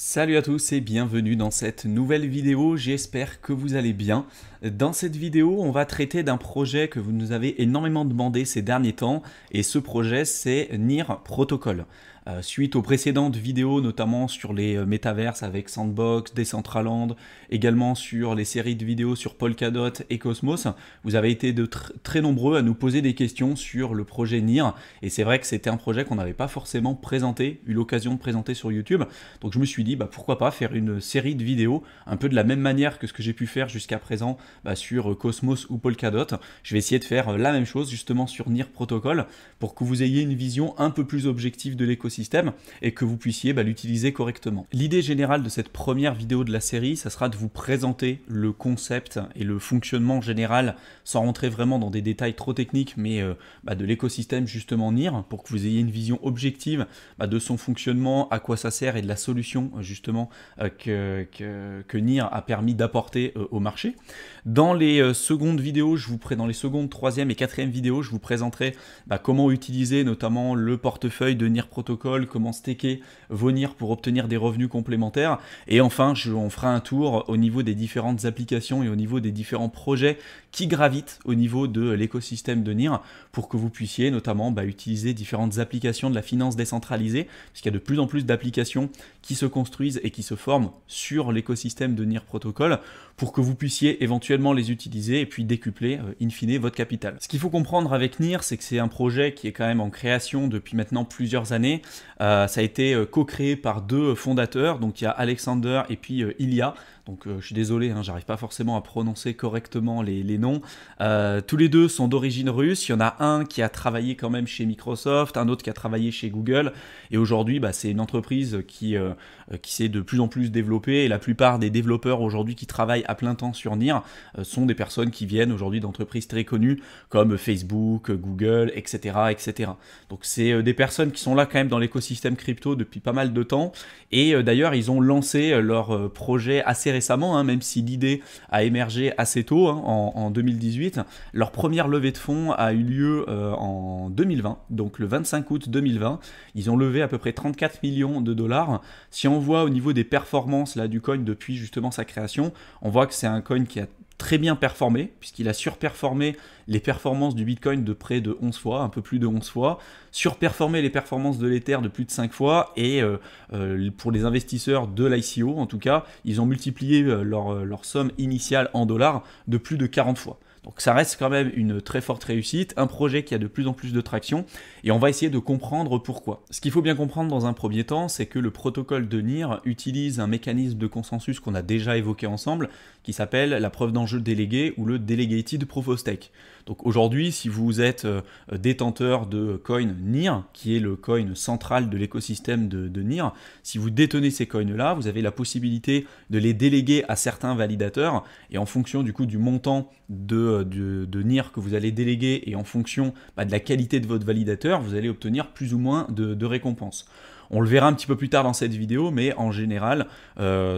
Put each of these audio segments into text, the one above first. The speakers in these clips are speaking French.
Salut à tous et bienvenue dans cette nouvelle vidéo, j'espère que vous allez bien. Dans cette vidéo, on va traiter d'un projet que vous nous avez énormément demandé ces derniers temps et ce projet c'est NIR Protocol. Suite aux précédentes vidéos, notamment sur les métaverses avec Sandbox, Decentraland, également sur les séries de vidéos sur Polkadot et Cosmos, vous avez été très nombreux à nous poser des questions sur le projet NIR et c'est vrai que c'était un projet qu'on n'avait pas forcément présenté, eu l'occasion de présenter sur YouTube, donc je me suis dit pourquoi pas faire une série de vidéos un peu de la même manière que ce que j'ai pu faire jusqu'à présent sur Cosmos ou Polkadot. Je vais essayer de faire la même chose justement sur NIR Protocol pour que vous ayez une vision un peu plus objective de l'écosystème et que vous puissiez l'utiliser correctement. L'idée générale de cette première vidéo de la série, ça sera de vous présenter le concept et le fonctionnement général sans rentrer vraiment dans des détails trop techniques, mais de l'écosystème justement NIR pour que vous ayez une vision objective de son fonctionnement, à quoi ça sert et de la solution justement que NIR a permis d'apporter au marché. Dans les secondes vidéos, dans les secondes, troisième et quatrième vidéos, je vous présenterai comment utiliser notamment le portefeuille de NIR Protocol, comment staker vos NIR pour obtenir des revenus complémentaires. Et enfin, on fera un tour au niveau des différentes applications et au niveau des différents projets qui gravitent au niveau de l'écosystème de NIR pour que vous puissiez notamment utiliser différentes applications de la finance décentralisée, puisqu'il y a de plus en plus d'applications qui se construisent et qui se forment sur l'écosystème de NIR Protocol pour que vous puissiez éventuellement les utiliser et puis décupler in fine votre capital. Ce qu'il faut comprendre avec NIR, c'est que c'est un projet qui est quand même en création depuis maintenant plusieurs années. Ça a été co-créé par deux fondateurs, donc il y a Alexander et puis Ilya. Donc je suis désolé, j'arrive pas forcément à prononcer correctement les noms. Tous les deux sont d'origine russe. Il y en a un qui a travaillé quand même chez Microsoft, un autre qui a travaillé chez Google. Et aujourd'hui, c'est une entreprise qui s'est de plus en plus développée. Et la plupart des développeurs aujourd'hui qui travaillent à plein temps sur NIR sont des personnes qui viennent aujourd'hui d'entreprises très connues comme Facebook, Google, etc. etc. Donc c'est des personnes qui sont là quand même dans l'écosystème crypto depuis pas mal de temps. Et d'ailleurs, ils ont lancé leur projet assez récemment, même si l'idée a émergé assez tôt, en 2018. Leur première levée de fonds a eu lieu en 2020, donc le 25 août 2020. Ils ont levé à peu près 34 millions de dollars. Si on voit au niveau des performances du coin depuis justement sa création, on voit que c'est un coin qui a très bien performé, puisqu'il a surperformé les performances du Bitcoin de près de 11 fois, un peu plus de 11 fois, surperformé les performances de l'Ether de plus de 5 fois, et pour les investisseurs de l'ICO, en tout cas, ils ont multiplié leur somme initiale en dollars de plus de 40 fois. Donc ça reste quand même une très forte réussite, un projet qui a de plus en plus de traction, et on va essayer de comprendre pourquoi. Ce qu'il faut bien comprendre dans un premier temps, c'est que le protocole de NIR utilise un mécanisme de consensus qu'on a déjà évoqué ensemble, qui s'appelle la preuve d'enjeu déléguée ou le Delegated Proof of Stake. Donc aujourd'hui, si vous êtes détenteur de coin NIR, qui est le coin central de l'écosystème de NIR, si vous détenez ces coins-là, vous avez la possibilité de les déléguer à certains validateurs, et en fonction du coup du montant de NIR que vous allez déléguer et en fonction de la qualité de votre validateur, vous allez obtenir plus ou moins de récompenses. On le verra un petit peu plus tard dans cette vidéo, mais en général,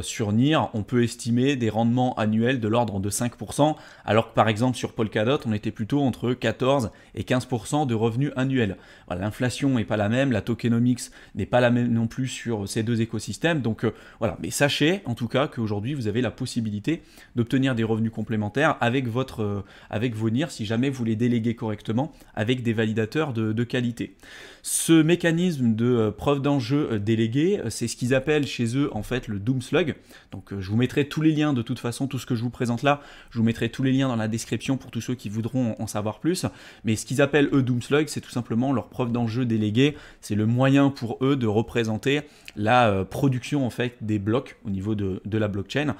sur NIR, on peut estimer des rendements annuels de l'ordre de 5%, alors que par exemple sur Polkadot, on était plutôt entre 14 et 15% de revenus annuels. Voilà, l'inflation n'est pas la même, la tokenomics n'est pas la même non plus sur ces deux écosystèmes, donc voilà. Mais sachez en tout cas qu'aujourd'hui, vous avez la possibilité d'obtenir des revenus complémentaires avec vos NIR si jamais vous les déléguez correctement avec des validateurs de qualité. Ce mécanisme de preuve d'enjeu délégué, c'est ce qu'ils appellent chez eux en fait le Doomslug. Donc je vous mettrai tous les liens de toute façon, tout ce que je vous présente là, je vous mettrai tous les liens dans la description pour tous ceux qui voudront en savoir plus. Mais ce qu'ils appellent eux Doomslug, c'est tout simplement leur preuve d'enjeu délégué. C'est le moyen pour eux de représenter la production en fait des blocs au niveau de la blockchain.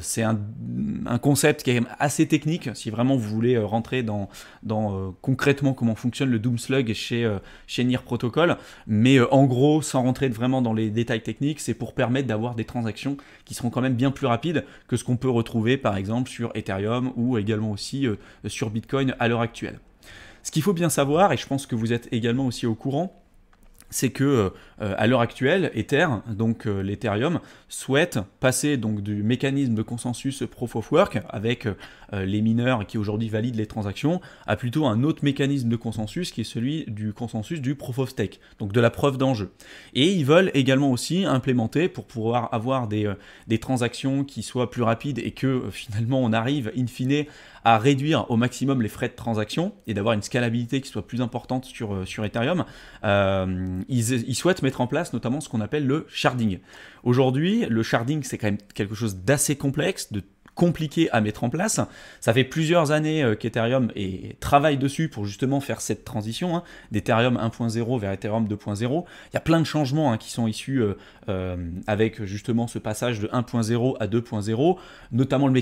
C'est un concept qui est assez technique si vraiment vous voulez rentrer dans concrètement comment fonctionne le Doomslug chez NIR Protocol, mais en gros, sans rentrer vraiment dans les détails techniques, c'est pour permettre d'avoir des transactions qui seront quand même bien plus rapides que ce qu'on peut retrouver par exemple sur Ethereum ou également aussi sur Bitcoin à l'heure actuelle. Ce qu'il faut bien savoir, et je pense que vous êtes également aussi au courant, c'est que à l'heure actuelle, Ether, donc l'Ethereum, souhaite passer donc du mécanisme de consensus Proof of Work avec les mineurs qui aujourd'hui valident les transactions, à plutôt un autre mécanisme de consensus qui est celui du consensus du Proof of Stake, donc de la preuve d'enjeu. Et ils veulent également aussi implémenter, pour pouvoir avoir des transactions qui soient plus rapides et que finalement on arrive in fine à réduire au maximum les frais de transaction et d'avoir une scalabilité qui soit plus importante sur Ethereum, ils souhaitent mettre en place notamment ce qu'on appelle le sharding. Aujourd'hui, le sharding, c'est quand même quelque chose d'assez complexe, de compliqué à mettre en place. Ça fait plusieurs années qu'Ethereum travaille dessus pour justement faire cette transition d'Ethereum 1.0 vers Ethereum 2.0. Il y a plein de changements qui sont issus avec justement ce passage de 1.0 à 2.0, notamment le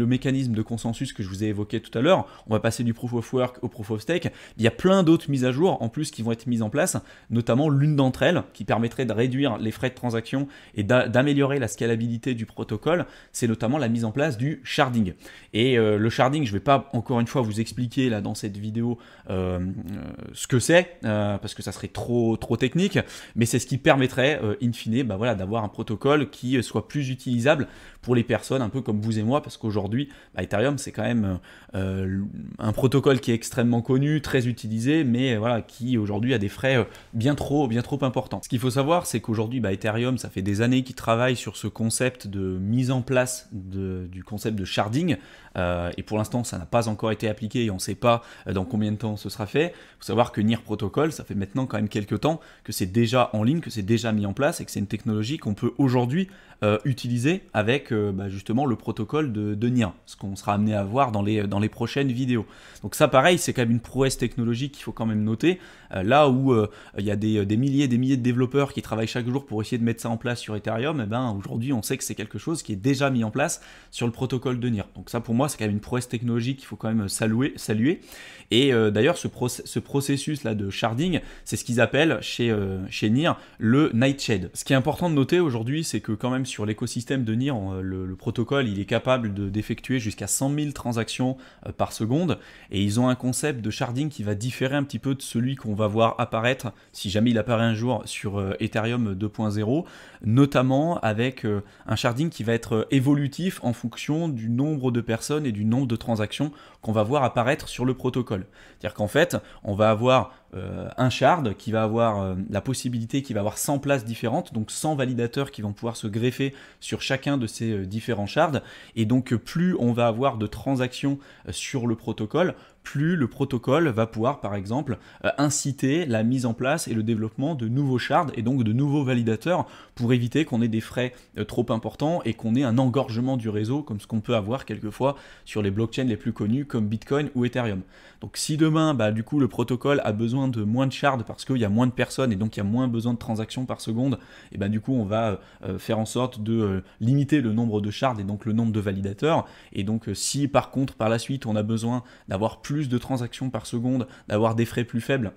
mécanisme de consensus que je vous ai évoqué tout à l'heure. On va passer du Proof of Work au Proof of Stake. Il y a plein d'autres mises à jour en plus qui vont être mises en place, notamment l'une d'entre elles qui permettrait de réduire les frais de transaction et d'améliorer la scalabilité du protocole, c'est notamment la mise en place du sharding. Et le sharding, je ne vais pas encore une fois vous expliquer là dans cette vidéo ce que c'est, parce que ça serait trop technique, mais c'est ce qui permettrait in fine voilà, d'avoir un protocole qui soit plus utilisable pour les personnes un peu comme vous et moi, parce qu'aujourd'hui Ethereum c'est quand même un protocole qui est extrêmement connu, très utilisé, mais voilà, qui aujourd'hui a des frais bien trop importants. Ce qu'il faut savoir, c'est qu'aujourd'hui Ethereum, ça fait des années qu'il travaille sur ce concept de mise en place du concept de sharding, et pour l'instant ça n'a pas encore été appliqué et on ne sait pas dans combien de temps ce sera fait. Il faut savoir que NEAR Protocol, ça fait maintenant quand même quelques temps que c'est déjà en ligne, que c'est déjà mis en place et que c'est une technologie qu'on peut aujourd'hui utiliser avec justement le protocole de NEAR, ce qu'on sera amené à voir dans les prochaines vidéos. Donc ça pareil, c'est quand même une prouesse technologique qu'il faut quand même noter, là où il y a des milliers et des milliers de développeurs qui travaillent chaque jour pour essayer de mettre ça en place sur Ethereum, aujourd'hui on sait que c'est quelque chose qui est déjà mis en place sur le protocole de NEAR. Donc ça pour moi c'est quand même une prouesse technologique qu'il faut quand même saluer. Et d'ailleurs ce processus là de sharding, c'est ce qu'ils appellent chez NEAR le Nightshade. Ce qui est important de noter aujourd'hui, c'est que quand même sur l'écosystème de NEAR, le protocole il est capable d'effectuer jusqu'à 100 000 transactions par seconde, et ils ont un concept de sharding qui va différer un petit peu de celui qu'on va voir apparaître si jamais il apparaît un jour sur Ethereum 2.0, notamment avec un sharding qui va être évolutif en fonction du nombre de personnes et du nombre de transactions qu'on va voir apparaître sur le protocole. C'est-à-dire qu'en fait, on va avoir un shard qui va avoir la possibilité, qui va avoir 100 places différentes, donc 100 validateurs qui vont pouvoir se greffer sur chacun de ces différents shards, et donc plus on va avoir de transactions sur le protocole, plus le protocole va pouvoir par exemple inciter la mise en place et le développement de nouveaux shards et donc de nouveaux validateurs pour éviter qu'on ait des frais trop importants et qu'on ait un engorgement du réseau comme ce qu'on peut avoir quelquefois sur les blockchains les plus connus comme Bitcoin ou Ethereum. Donc si demain du coup le protocole a besoin de moins de shards parce qu'il y a moins de personnes et donc il y a moins besoin de transactions par seconde, et du coup on va faire en sorte de limiter le nombre de shards et donc le nombre de validateurs. Et donc si par contre par la suite on a besoin d'avoir plus de transactions par seconde, d'avoir des frais plus faibles,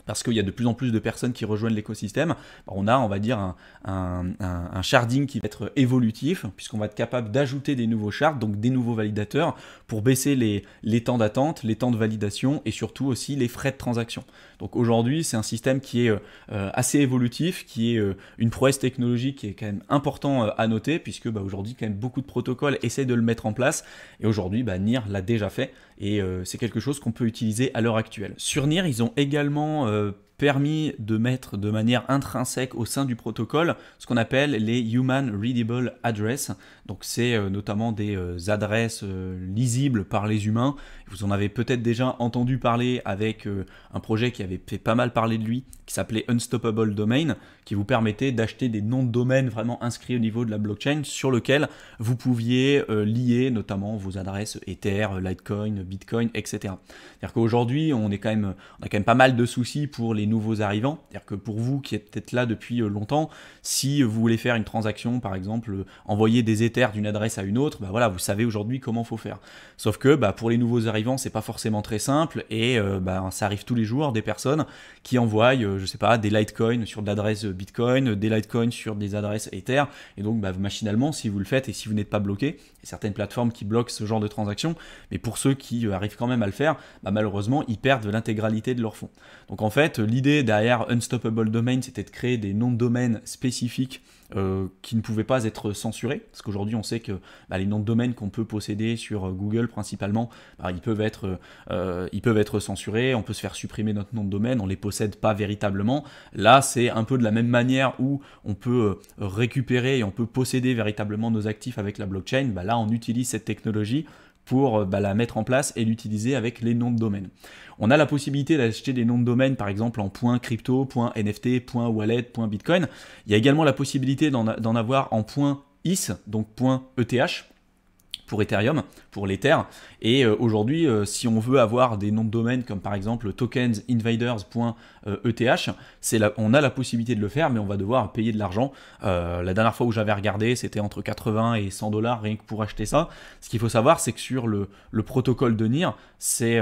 parce qu'il y a de plus en plus de personnes qui rejoignent l'écosystème, on va dire un sharding qui va être évolutif, puisqu'on va être capable d'ajouter des nouveaux shards, donc des nouveaux validateurs, pour baisser les temps d'attente, les temps de validation, et surtout aussi les frais de transaction. Donc aujourd'hui, c'est un système qui est assez évolutif, qui est une prouesse technologique qui est quand même important à noter, puisque aujourd'hui, quand même, beaucoup de protocoles essaient de le mettre en place, et aujourd'hui, NEAR l'a déjà fait, et c'est quelque chose qu'on peut utiliser à l'heure actuelle. Sur NEAR, ils ont également permis de mettre de manière intrinsèque au sein du protocole ce qu'on appelle les Human Readable Address. Donc c'est notamment des adresses lisibles par les humains. Vous en avez peut-être déjà entendu parler avec un projet qui avait fait pas mal parler de lui, qui s'appelait Unstoppable Domain, qui vous permettait d'acheter des noms de domaines vraiment inscrits au niveau de la blockchain sur lequel vous pouviez lier notamment vos adresses Ether, Litecoin, Bitcoin, etc. C'est-à-dire qu'aujourd'hui, on a quand même pas mal de soucis pour les nouveaux arrivants. C'est-à-dire que pour vous qui êtes peut-être là depuis longtemps, si vous voulez faire une transaction, par exemple, envoyer des Ethers d'une adresse à une autre, voilà, vous savez aujourd'hui comment il faut faire. Sauf que pour les nouveaux arrivants, c'est pas forcément très simple, et ça arrive tous les jours des personnes qui envoient, je sais pas, des Litecoin sur de l'adresse Bitcoin, des Litecoin sur des adresses Ether, et donc machinalement, si vous le faites et si vous n'êtes pas bloqué, il y a certaines plateformes qui bloquent ce genre de transactions, mais pour ceux qui arrivent quand même à le faire, malheureusement, ils perdent l'intégralité de leurs fonds. Donc en fait, l'idée derrière Unstoppable Domain, c'était de créer des noms de domaine spécifiques qui ne pouvaient pas être censurés, parce qu'aujourd'hui on sait que les noms de domaine qu'on peut posséder sur Google principalement, ils peuvent être censurés, on peut se faire supprimer notre nom de domaine, on ne les possède pas véritablement. Là c'est un peu de la même manière où on peut récupérer et on peut posséder véritablement nos actifs avec la blockchain. Là on utilise cette technologie pour la mettre en place et l'utiliser avec les noms de domaine. On a la possibilité d'acheter des noms de domaine par exemple en .crypto, .nft, .wallet, .bitcoin. Il y a également la possibilité d'en avoir en .is, donc .eth pour Ethereum, pour l'Ether. Et aujourd'hui, si on veut avoir des noms de domaine comme par exemple tokensinvaders.eth, on a la possibilité de le faire, mais on va devoir payer de l'argent. La dernière fois où j'avais regardé, c'était entre 80 et 100 $ rien que pour acheter ça. Ce qu'il faut savoir, c'est que sur le protocole de NIR, ces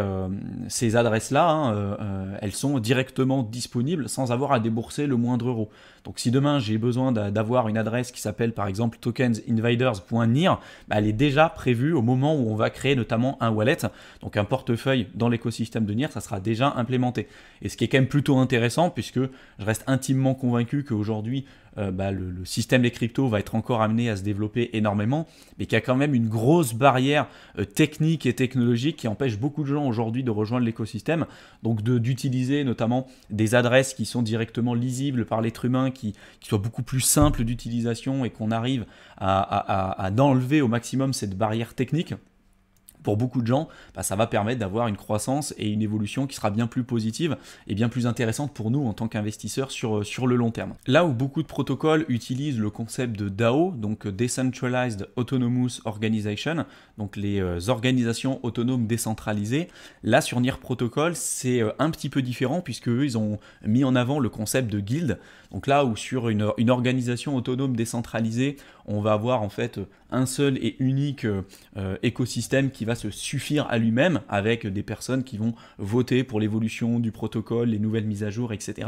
adresses-là, elles sont directement disponibles sans avoir à débourser le moindre euro. Donc si demain j'ai besoin d'avoir une adresse qui s'appelle par exemple tokensinvaders.nir, elle est déjà prévue au moment où on va créer notamment un wallet, donc un portefeuille dans l'écosystème de NIR, ça sera déjà implémenté. Et ce qui est quand même plutôt intéressant, puisque je reste intimement convaincu qu'aujourd'hui le système des cryptos va être encore amené à se développer énormément, mais qu'il y a quand même une grosse barrière technique et technologique qui empêche beaucoup de gens aujourd'hui de rejoindre l'écosystème, donc d'utiliser notamment des adresses qui sont directement lisibles par l'être humain, qui soient beaucoup plus simples d'utilisation et qu'on arrive à enlever au maximum cette barrière technique. Pour beaucoup de gens, ça va permettre d'avoir une croissance et une évolution qui sera bien plus positive et bien plus intéressante pour nous en tant qu'investisseurs sur le long terme. Là où beaucoup de protocoles utilisent le concept de DAO, donc Decentralized Autonomous Organization, donc les organisations autonomes décentralisées, là sur NIR Protocol, c'est un petit peu différent puisque eux, ils ont mis en avant le concept de guild. Donc là où sur une organisation autonome décentralisée, on va avoir en fait un seul et unique écosystème qui va se suffire à lui-même avec des personnes qui vont voter pour l'évolution du protocole, les nouvelles mises à jour, etc.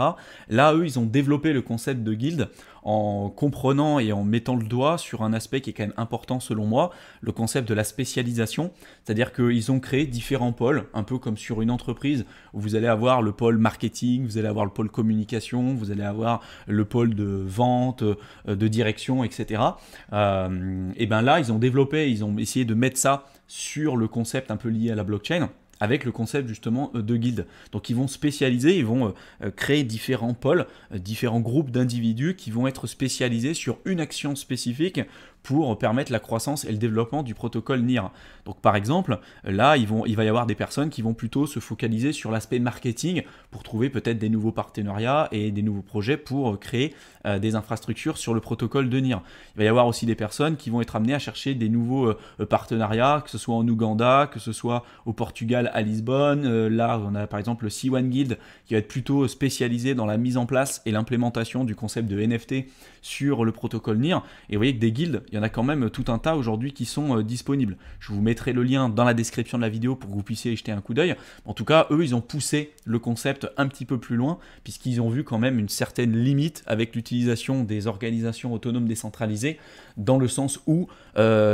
Là, eux, ils ont développé le concept de guild en comprenant et en mettant le doigt sur un aspect qui est quand même important selon moi, le concept de la spécialisation. C'est-à-dire qu'ils ont créé différents pôles, un peu comme sur une entreprise où vous allez avoir le pôle marketing, vous allez avoir le pôle communication, vous allez avoir le pôle de vente, de direction, etc. Et bien là, ils ont développé, ils ont essayé de mettre ça sur le concept un peu lié à la blockchain, avec le concept justement de guilde. Donc ils vont spécialiser, ils vont créer différents pôles, différents groupes d'individus qui vont être spécialisés sur une action spécifique pour permettre la croissance et le développement du protocole NIR. Donc par exemple, là, il va y avoir des personnes qui vont plutôt se focaliser sur l'aspect marketing pour trouver peut-être des nouveaux partenariats et des nouveaux projets pour créer des infrastructures sur le protocole de NIR. Il va y avoir aussi des personnes qui vont être amenées à chercher des nouveaux partenariats, que ce soit en Ouganda, que ce soit au Portugal à Lisbonne. Là, on a par exemple le C1 Guild qui va être plutôt spécialisé dans la mise en place et l'implémentation du concept de NFT sur le protocole NIR. Et vous voyez que des guildes, il y en a quand même tout un tas aujourd'hui qui sont disponibles. Je vous mettrai le lien dans la description de la vidéo pour que vous puissiez y jeter un coup d'œil. En tout cas, eux, ils ont poussé le concept un petit peu plus loin puisqu'ils ont vu quand même une certaine limite avec l'utilisation des organisations autonomes décentralisées, dans le sens où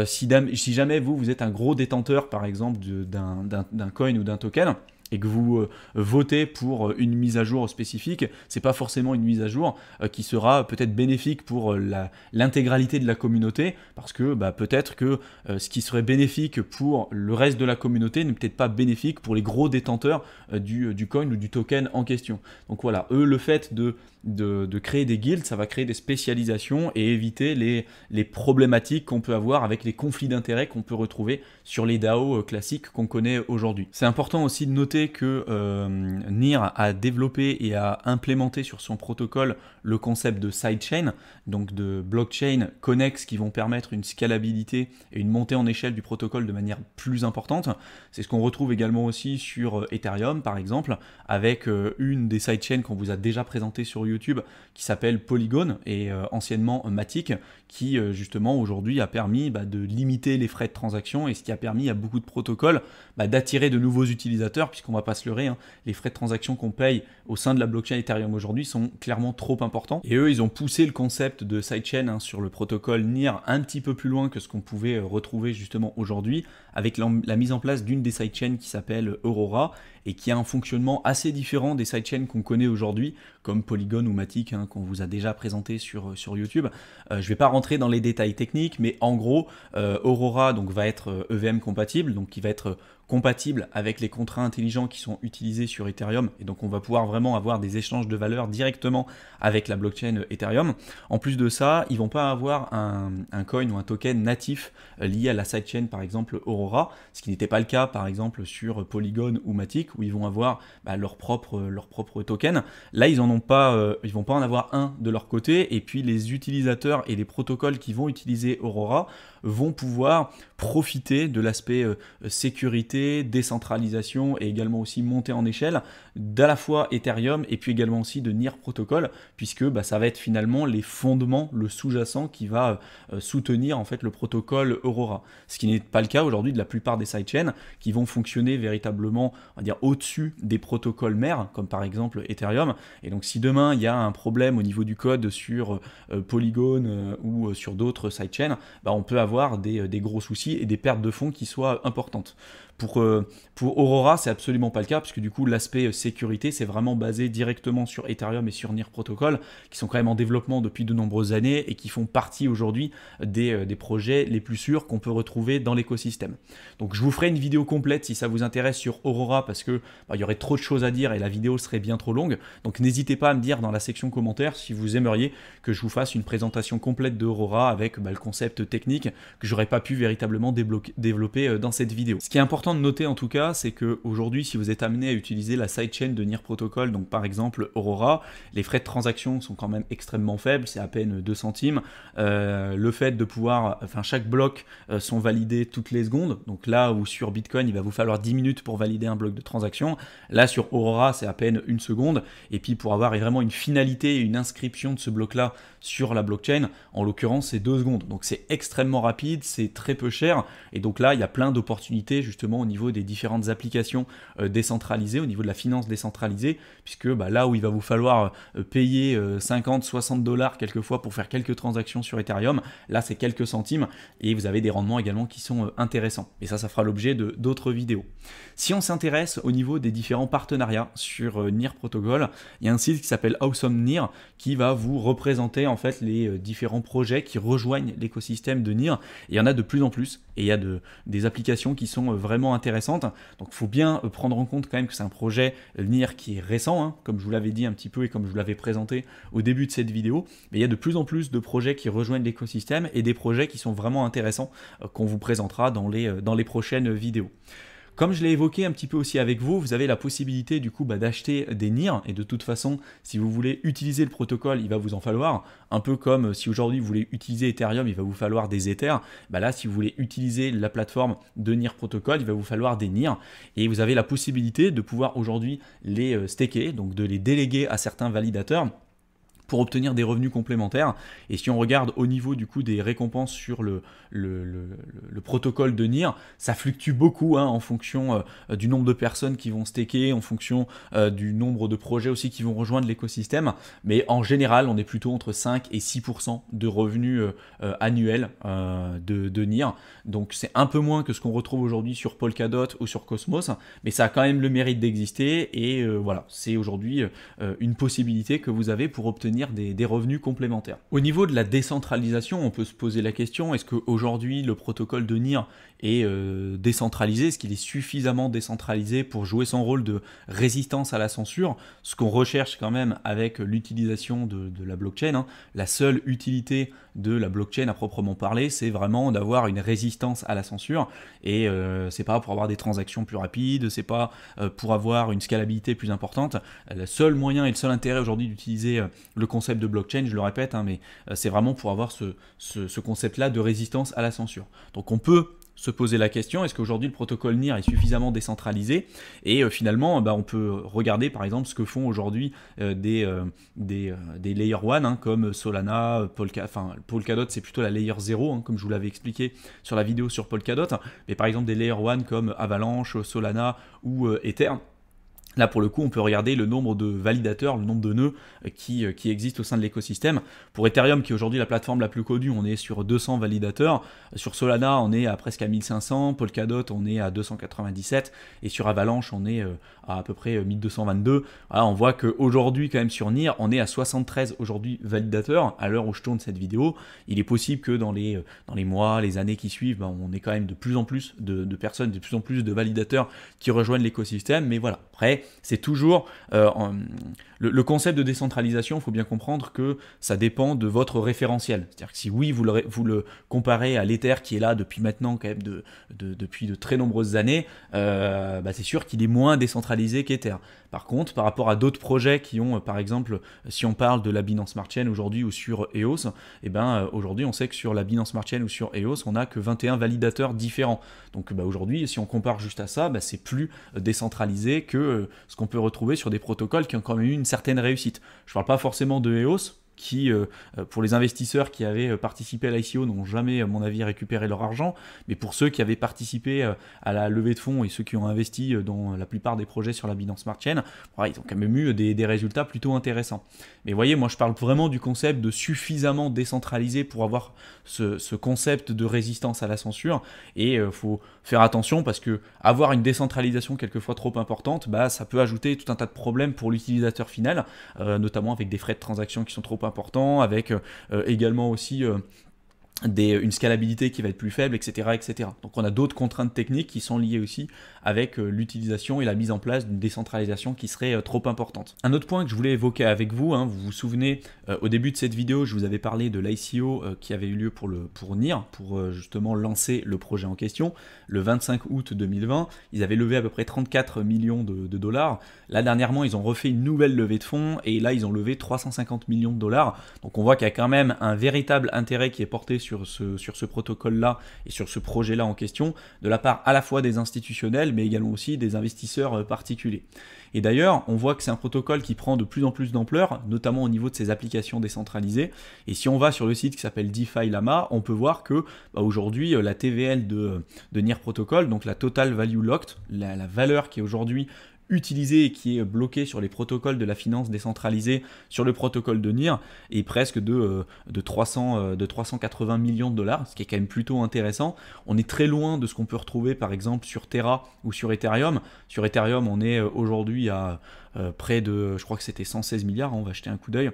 si jamais vous êtes un gros détenteur par exemple d'un coin ou d'un token, et que vous votez pour une mise à jour spécifique, c'est pas forcément une mise à jour qui sera peut-être bénéfique pour l'intégralité de la communauté, parce que peut-être que ce qui serait bénéfique pour le reste de la communauté n'est peut-être pas bénéfique pour les gros détenteurs du coin ou du token en question. Donc voilà, eux, le fait de créer des guildes, ça va créer des spécialisations et éviter les problématiques qu'on peut avoir avec les conflits d'intérêts qu'on peut retrouver sur les DAO classiques qu'on connaît aujourd'hui. C'est important aussi de noter que NIR a développé et a implémenté sur son protocole le concept de sidechain, donc de blockchain connexes qui vont permettre une scalabilité et une montée en échelle du protocole de manière plus importante. C'est ce qu'on retrouve également aussi sur Ethereum par exemple, avec une des sidechains qu'on vous a déjà présenté sur YouTube qui s'appelle Polygon et anciennement Matic, qui justement aujourd'hui a permis de limiter les frais de transaction et ce qui a permis à beaucoup de protocoles d'attirer de nouveaux utilisateurs, puisqu'on va pas se leurrer, les frais de transaction qu'on paye au sein de la blockchain Ethereum aujourd'hui sont clairement trop importants. Et eux, ils ont poussé le concept de sidechain sur le protocole NIR un petit peu plus loin que ce qu'on pouvait retrouver justement aujourd'hui, avec la mise en place d'une des sidechains qui s'appelle Aurora. et qui a un fonctionnement assez différent des sidechains qu'on connaît aujourd'hui, comme Polygon ou Matic, hein, qu'on vous a déjà présenté sur YouTube. Je ne vais pas rentrer dans les détails techniques, mais en gros, Aurora donc, va être EVM compatible, donc qui va être compatible avec les contrats intelligents qui sont utilisés sur Ethereum, et donc on va pouvoir vraiment avoir des échanges de valeur directement avec la blockchain Ethereum. En plus de ça, ils vont pas avoir un coin ou un token natif lié à la sidechain, par exemple Aurora, ce qui n'était pas le cas par exemple sur Polygon ou Matic, où ils vont avoir leur propre token. Là, ils vont pas en avoir un de leur côté, et puis les utilisateurs et les protocoles qui vont utiliser Aurora vont pouvoir profiter de l'aspect sécurité, décentralisation et également aussi montée en échelle d'à la fois Ethereum et puis également aussi de NIR Protocol, puisque ça va être finalement les fondements, le sous-jacent qui va soutenir en fait le protocole Aurora. Ce qui n'est pas le cas aujourd'hui de la plupart des sidechains qui vont fonctionner véritablement, on va dire, au-dessus des protocoles mères, comme par exemple Ethereum. Et donc si demain il y a un problème au niveau du code sur Polygon ou sur d'autres sidechains, on peut avoir des gros soucis et des pertes de fonds qui soient importantes. Pour Aurora, c'est absolument pas le cas, puisque du coup, l'aspect sécurité, c'est vraiment basé directement sur Ethereum et sur NIR Protocol, qui sont quand même en développement depuis de nombreuses années et qui font partie aujourd'hui des projets les plus sûrs qu'on peut retrouver dans l'écosystème. Donc, je vous ferai une vidéo complète si ça vous intéresse sur Aurora, parce que il y aurait trop de choses à dire et la vidéo serait bien trop longue. Donc, n'hésitez pas à me dire dans la section commentaires si vous aimeriez que je vous fasse une présentation complète d'Aurora avec le concept technique que j'aurais pas pu véritablement développer dans cette vidéo. Ce qui est important de noter en tout cas, c'est qu'aujourd'hui, si vous êtes amené à utiliser la sidechain de NIR Protocol, donc par exemple Aurora, les frais de transaction sont quand même extrêmement faibles, c'est à peine 2 centimes. Le fait de pouvoir, chaque bloc sont validés toutes les secondes, donc là où sur Bitcoin, il va vous falloir 10 minutes pour valider un bloc de transaction, là sur Aurora, c'est à peine 1 seconde, et puis pour avoir vraiment une finalité et une inscription de ce bloc-là sur la blockchain, en l'occurrence, c'est 2 secondes. Donc c'est extrêmement rapide, c'est très peu cher, et donc là, il y a plein d'opportunités justement au niveau des différentes applications décentralisées, au niveau de la finance décentralisée, puisque là où il va vous falloir payer 50, 60 dollars quelquefois pour faire quelques transactions sur Ethereum, là c'est quelques centimes, et vous avez des rendements également qui sont intéressants. Et ça fera l'objet d'autres vidéos. Si on s'intéresse au niveau des différents partenariats sur NIR Protocol, il y a un site qui s'appelle Awesome NIR qui va vous représenter en fait les différents projets qui rejoignent l'écosystème de NIR. Et il y en a de plus en plus, et il y a des applications qui sont vraiment intéressantes. Donc il faut bien prendre en compte quand même que c'est un projet NIR qui est récent, hein, comme je vous l'avais dit un petit peu et comme je vous l'avais présenté au début de cette vidéo. Mais il y a de plus en plus de projets qui rejoignent l'écosystème et des projets qui sont vraiment intéressants qu'on vous présentera dans les prochaines vidéos. Comme je l'ai évoqué un petit peu aussi avec vous, vous avez la possibilité du coup d'acheter des NIR, et de toute façon, si vous voulez utiliser le protocole, il va vous en falloir, un peu comme si aujourd'hui vous voulez utiliser Ethereum, il va vous falloir des Ethers, là si vous voulez utiliser la plateforme de NIR Protocol, il va vous falloir des NIR, et vous avez la possibilité de pouvoir aujourd'hui les staker, donc de les déléguer à certains validateurs, pour obtenir des revenus complémentaires. Et si on regarde au niveau du coup des récompenses sur le protocole de NIR, ça fluctue beaucoup en fonction du nombre de personnes qui vont staker, en fonction du nombre de projets aussi qui vont rejoindre l'écosystème. Mais en général, on est plutôt entre 5 et 6% de revenus annuels de NIR. Donc c'est un peu moins que ce qu'on retrouve aujourd'hui sur Polkadot ou sur Cosmos, mais ça a quand même le mérite d'exister. Et voilà, c'est aujourd'hui une possibilité que vous avez pour obtenir des revenus complémentaires. Au niveau de la décentralisation, on peut se poser la question, est-ce qu'aujourd'hui le protocole de NIR est décentralisé? Est-ce qu'il est suffisamment décentralisé pour jouer son rôle de résistance à la censure? Ce qu'on recherche quand même avec l'utilisation de la blockchain, la seule utilité de la blockchain à proprement parler, c'est vraiment d'avoir une résistance à la censure, et c'est pas pour avoir des transactions plus rapides, c'est pas pour avoir une scalabilité plus importante. Le seul moyen et le seul intérêt aujourd'hui d'utiliser le concept de blockchain, je le répète, mais c'est vraiment pour avoir ce concept-là de résistance à la censure. Donc on peut se poser la question, est-ce qu'aujourd'hui le protocole NIR est suffisamment décentralisé? Et finalement, on peut regarder par exemple ce que font aujourd'hui des Layer 1 comme Solana, Polkadot c'est plutôt la Layer 0, comme je vous l'avais expliqué sur la vidéo sur Polkadot, mais par exemple des Layer 1 comme Avalanche, Solana ou Ether, Là, pour le coup, on peut regarder le nombre de validateurs, le nombre de nœuds qui existent au sein de l'écosystème. Pour Ethereum, qui est aujourd'hui la plateforme la plus connue, on est sur 200 validateurs. Sur Solana, on est à presque à 1500. Polkadot, on est à 297. Et sur Avalanche, on est à peu près 1222. Voilà, on voit qu'aujourd'hui, quand même, sur NIR, on est à 73 aujourd'hui validateurs à l'heure où je tourne cette vidéo. Il est possible que dans les mois, les années qui suivent, ben, on ait quand même de plus en plus de personnes, de plus en plus de validateurs qui rejoignent l'écosystème. Mais voilà, après, c'est toujours le concept de décentralisation. Il faut bien comprendre que ça dépend de votre référentiel. C'est-à-dire que si oui, vous le comparez à l'Ether qui est là depuis maintenant quand même depuis de très nombreuses années, bah c'est sûr qu'il est moins décentralisé qu'Ether. Par contre, par rapport à d'autres projets qui ont, par exemple, si on parle de la Binance Smart Chain aujourd'hui ou sur EOS, et ben aujourd'hui on sait que sur la Binance Smart Chain ou sur EOS, on n'a que 21 validateurs différents. Donc bah, aujourd'hui, si on compare juste à ça, bah, c'est plus décentralisé que ce qu'on peut retrouver sur des protocoles qui ont quand même eu une certaine réussite. Je ne parle pas forcément de EOS, qui, pour les investisseurs qui avaient participé à l'ICO, n'ont jamais, à mon avis, récupéré leur argent, mais pour ceux qui avaient participé à la levée de fonds et ceux qui ont investi dans la plupart des projets sur la Binance Smart Chain, ils ont quand même eu des résultats plutôt intéressants. Mais vous voyez, moi je parle vraiment du concept de suffisamment décentralisé pour avoir ce concept de résistance à la censure, et il faut faire attention parce que avoir une décentralisation quelquefois trop importante, bah, ça peut ajouter tout un tas de problèmes pour l'utilisateur final, notamment avec des frais de transaction qui sont trop importants, avec également aussi une scalabilité qui va être plus faible, etc. etc. Donc on a d'autres contraintes techniques qui sont liées aussi avec l'utilisation et la mise en place d'une décentralisation qui serait trop importante. Un autre point que je voulais évoquer avec vous, vous vous souvenez, au début de cette vidéo, je vous avais parlé de l'ICO qui avait eu lieu pour NIR, pour justement lancer le projet en question, le 25 août 2020. Ils avaient levé à peu près 34 millions de dollars. Là, dernièrement, ils ont refait une nouvelle levée de fonds et là, ils ont levé 350 millions de dollars. Donc on voit qu'il y a quand même un véritable intérêt qui est porté sur ce protocole-là et sur ce projet-là en question, de la part à la fois des institutionnels, mais également aussi des investisseurs particuliers. Et d'ailleurs, on voit que c'est un protocole qui prend de plus en plus d'ampleur, notamment au niveau de ses applications décentralisées. Et si on va sur le site qui s'appelle DeFi Lama, on peut voir que aujourd'hui, la TVL de NIR Protocol, donc la Total Value Locked, la valeur qui est aujourd'hui utilisé et qui est bloqué sur les protocoles de la finance décentralisée, sur le protocole de NIR, est presque de 380 millions de dollars, ce qui est quand même plutôt intéressant. On est très loin de ce qu'on peut retrouver par exemple sur Terra ou sur Ethereum. Sur Ethereum, on est aujourd'hui à près de, je crois que c'était 116 milliards, on va jeter un coup d'œil.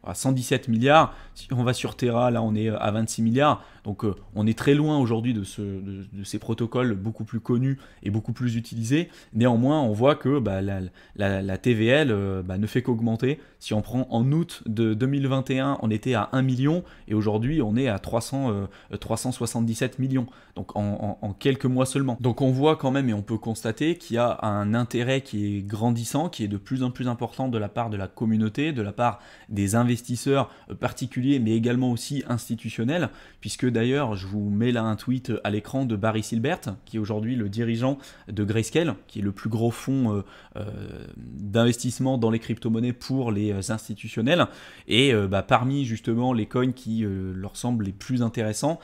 À 117 milliards, si on va sur Terra, là on est à 26 milliards, donc on est très loin aujourd'hui de ces protocoles beaucoup plus connus et beaucoup plus utilisés. Néanmoins, on voit que la TVL ne fait qu'augmenter. Si on prend en août de 2021, on était à 1 million et aujourd'hui on est à 377 millions, donc en quelques mois seulement. Donc on voit quand même et on peut constater qu'il y a un intérêt qui est grandissant, qui est de plus en plus important de la part de la communauté, de la part des investisseurs particuliers mais également aussi institutionnels, puisque d'ailleurs je vous mets là un tweet à l'écran de Barry Silbert qui est aujourd'hui le dirigeant de Grayscale, qui est le plus gros fonds d'investissement dans les crypto-monnaies pour les institutionnels, et parmi justement les coins qui leur semblent les plus intéressants,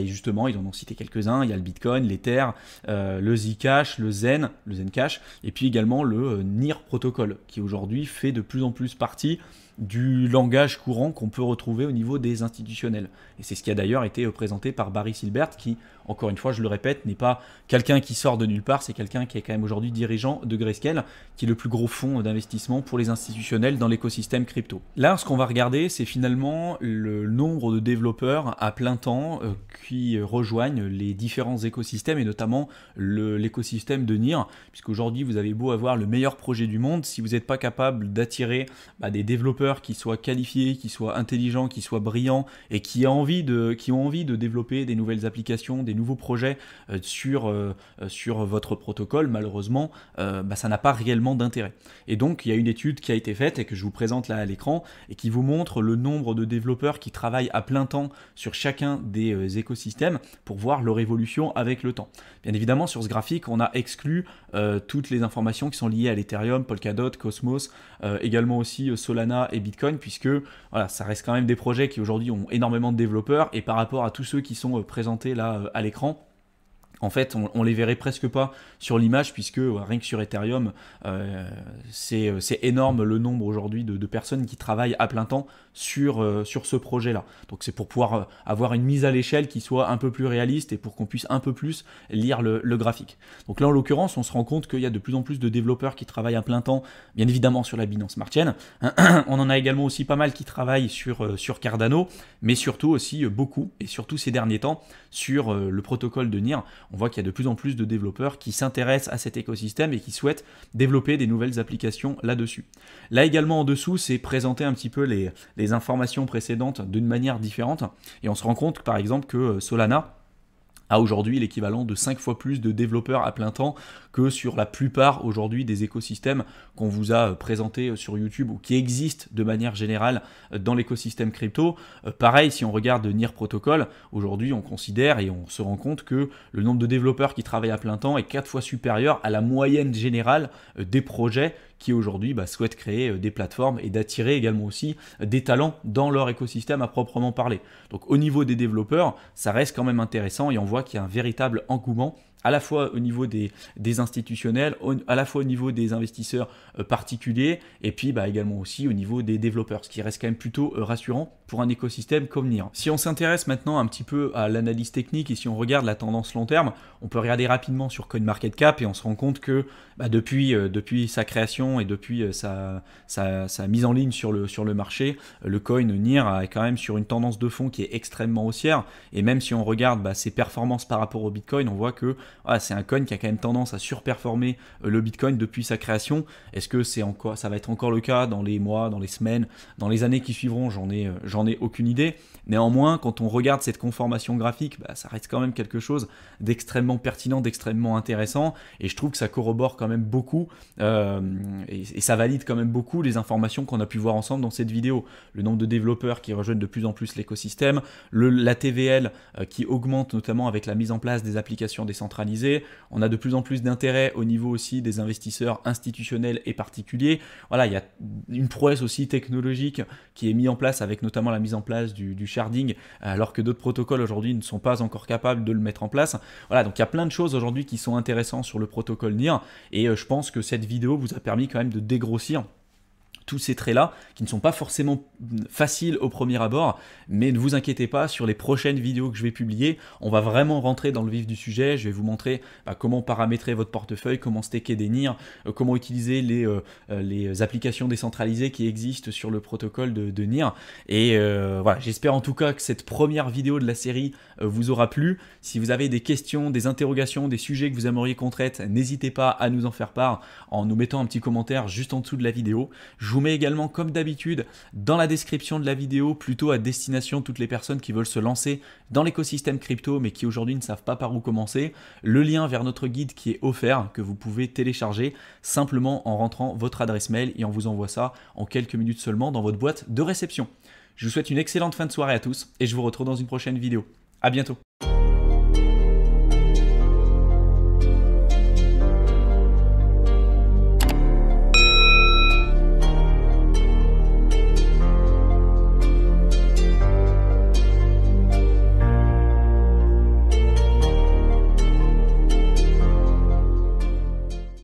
justement ils en ont cité quelques-uns. Il y a le Bitcoin, l'Ether, le Zcash, le Zencash, et puis également le NIR Protocol qui aujourd'hui fait de plus en plus partie du langage courant qu'on peut retrouver au niveau des institutionnels. Et c'est ce qui a d'ailleurs été présenté par Barry Silbert, qui, encore une fois, je le répète, n'est pas quelqu'un qui sort de nulle part, c'est quelqu'un qui est quand même aujourd'hui dirigeant de Grayscale, qui est le plus gros fonds d'investissement pour les institutionnels dans l'écosystème crypto. Là, ce qu'on va regarder, c'est finalement le nombre de développeurs à plein temps qui rejoignent les différents écosystèmes, et notamment l'écosystème de NIR, puisqu'aujourd'hui, vous avez beau avoir le meilleur projet du monde, si vous n'êtes pas capable d'attirer des développeurs qui soient qualifiés, qui soient intelligents, qui soient brillants et qui ont envie de développer des nouvelles applications, des nouveaux projets sur votre protocole, malheureusement, ça n'a pas réellement d'intérêt. Et donc, il y a une étude qui a été faite et que je vous présente là à l'écran et qui vous montre le nombre de développeurs qui travaillent à plein temps sur chacun des écosystèmes pour voir leur évolution avec le temps. Bien évidemment, sur ce graphique, on a exclu toutes les informations qui sont liées à l'Ethereum, Polkadot, Cosmos, également aussi Solana et Bitcoin, puisque voilà, ça reste quand même des projets qui aujourd'hui ont énormément de développeurs, et par rapport à tous ceux qui sont présentés là à l'écran, En fait, on les verrait presque pas sur l'image, puisque rien que sur Ethereum, c'est énorme le nombre aujourd'hui de personnes qui travaillent à plein temps sur ce projet-là. Donc c'est pour pouvoir avoir une mise à l'échelle qui soit un peu plus réaliste et pour qu'on puisse un peu plus lire le graphique. Donc là, en l'occurrence, on se rend compte qu'il y a de plus en plus de développeurs qui travaillent à plein temps, bien évidemment sur la Binance Smart Chain. On en a également aussi pas mal qui travaillent sur Cardano, mais surtout aussi beaucoup, et surtout ces derniers temps, sur le protocole de NIR. On voit qu'il y a de plus en plus de développeurs qui s'intéressent à cet écosystème et qui souhaitent développer des nouvelles applications là-dessus. Là également en dessous, c'est présenter un petit peu les informations précédentes d'une manière différente. Et on se rend compte par exemple que Solana a aujourd'hui l'équivalent de 5 fois plus de développeurs à plein temps que sur la plupart aujourd'hui des écosystèmes qu'on vous a présentés sur YouTube ou qui existent de manière générale dans l'écosystème crypto. Pareil, si on regarde NIR Protocol, aujourd'hui on considère et on se rend compte que le nombre de développeurs qui travaillent à plein temps est 4 fois supérieur à la moyenne générale des projets qui aujourd'hui souhaitent créer des plateformes et d'attirer également aussi des talents dans leur écosystème à proprement parler. Donc au niveau des développeurs, ça reste quand même intéressant et on voit qu'il y a un véritable engouement à la fois au niveau des institutionnels, à la fois au niveau des investisseurs particuliers, et puis également aussi au niveau des développeurs, ce qui reste quand même plutôt rassurant pour un écosystème comme NIR. Si on s'intéresse maintenant un petit peu à l'analyse technique et si on regarde la tendance long terme, on peut regarder rapidement sur CoinMarketCap et on se rend compte que depuis sa création et depuis sa mise en ligne sur le marché, le coin NIR est quand même sur une tendance de fond qui est extrêmement haussière, et même si on regarde ses performances par rapport au Bitcoin, on voit que c'est un coin qui a quand même tendance à surperformer le Bitcoin depuis sa création. Est-ce que ça va être encore le cas dans les mois, dans les semaines, dans les années qui suivront? J'en ai aucune idée. Néanmoins, quand on regarde cette conformation graphique, ça reste quand même quelque chose d'extrêmement pertinent, d'extrêmement intéressant, et je trouve que ça corrobore quand même beaucoup et ça valide quand même beaucoup les informations qu'on a pu voir ensemble dans cette vidéo. Le nombre de développeurs qui rejoignent de plus en plus l'écosystème, la TVL qui augmente notamment avec la mise en place des applications décentralisées. On a de plus en plus d'intérêt au niveau aussi des investisseurs institutionnels et particuliers. Voilà, il y a une prouesse aussi technologique qui est mise en place avec notamment la mise en place du sharding, alors que d'autres protocoles aujourd'hui ne sont pas encore capables de le mettre en place. Voilà, donc il y a plein de choses aujourd'hui qui sont intéressantes sur le protocole NIR, et je pense que cette vidéo vous a permis quand même de dégrossir tous ces traits-là, qui ne sont pas forcément faciles au premier abord, mais ne vous inquiétez pas, sur les prochaines vidéos que je vais publier, on va vraiment rentrer dans le vif du sujet. Je vais vous montrer comment paramétrer votre portefeuille, comment staker des NIR, comment utiliser les applications décentralisées qui existent sur le protocole de NIR. Et voilà, j'espère en tout cas que cette première vidéo de la série vous aura plu. Si vous avez des questions, des interrogations, des sujets que vous aimeriez qu'on traite, n'hésitez pas à nous en faire part en nous mettant un petit commentaire juste en dessous de la vidéo. Je vous mets également, comme d'habitude, dans la description de la vidéo, plutôt à destination de toutes les personnes qui veulent se lancer dans l'écosystème crypto, mais qui aujourd'hui ne savent pas par où commencer, le lien vers notre guide qui est offert, que vous pouvez télécharger simplement en rentrant votre adresse mail, et on vous envoie ça en quelques minutes seulement dans votre boîte de réception. Je vous souhaite une excellente fin de soirée à tous, et je vous retrouve dans une prochaine vidéo. À bientôt.